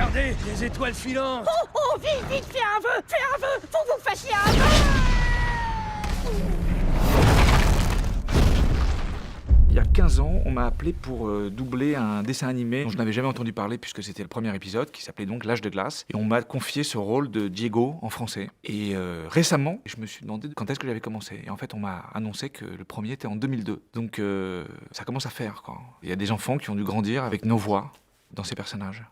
Regardez, les étoiles filantes. Oh, vite, vite, fais un vœu. Faut que vous fassiez un vœu. Il y a 15 ans, on m'a appelé pour doubler un dessin animé dont je n'avais jamais entendu parler puisque c'était le premier épisode qui s'appelait donc L'Âge de glace. Et on m'a confié ce rôle de Diego en français. Et récemment, je me suis demandé quand est-ce que j'avais commencé. Et en fait, on m'a annoncé que le premier était en 2002. Donc ça commence à faire, quoi. Il y a des enfants qui ont dû grandir avec nos voix dans ces personnages.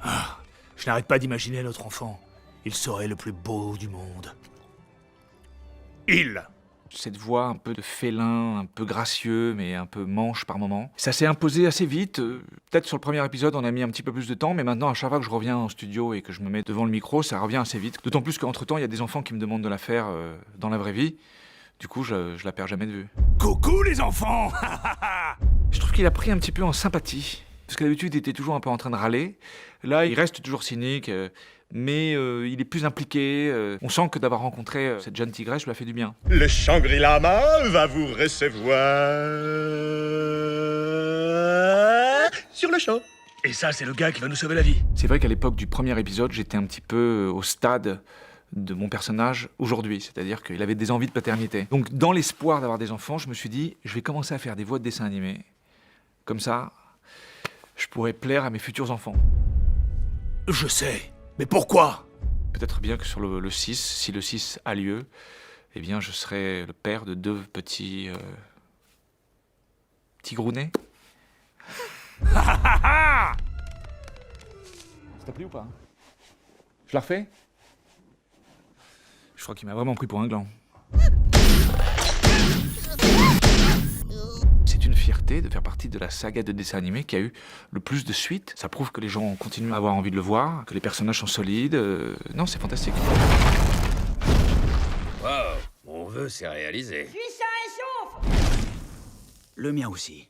Ah, je n'arrête pas d'imaginer notre enfant. Il serait le plus beau du monde. Il. Cette voix un peu de félin, un peu gracieux, mais un peu manche par moments. Ça s'est imposé assez vite. Peut-être sur le premier épisode, on a mis un petit peu plus de temps, mais maintenant, à chaque fois que je reviens en studio et que je me mets devant le micro, ça revient assez vite. D'autant plus qu'entre-temps, il y a des enfants qui me demandent de la faire dans la vraie vie. Du coup, je la perds jamais de vue. Coucou les enfants. Je trouve qu'il a pris un petit peu en sympathie. Parce que d'habitude, il était toujours un peu en train de râler. Là, il reste toujours cynique, mais il est plus impliqué. On sent que d'avoir rencontré cette jeune tigresse lui a fait du bien. Le Shangri-La va vous recevoir sur le champ. Et ça, c'est le gars qui va nous sauver la vie. C'est vrai qu'à l'époque du premier épisode, j'étais un petit peu au stade de mon personnage aujourd'hui, c'est-à-dire qu'il avait des envies de paternité. Donc, dans l'espoir d'avoir des enfants, je me suis dit, je vais commencer à faire des voix de dessins animés. Comme ça, je pourrais plaire à mes futurs enfants. Je sais, mais pourquoi? Peut-être bien que sur le 6, si le 6 a lieu, eh bien, je serai le père de 2 petits... tigrounets. Ça t'a plu ou pas? Je la refais? Je crois qu'il m'a vraiment pris pour un gland. C'est une fierté de faire partie de la saga de dessin animé qui a eu le plus de suites. Ça prouve que les gens continuent à avoir envie de le voir, que les personnages sont solides. Non, c'est fantastique. Wow, mon vœu s'est réalisé. Suis sain et sauf. Le mien aussi.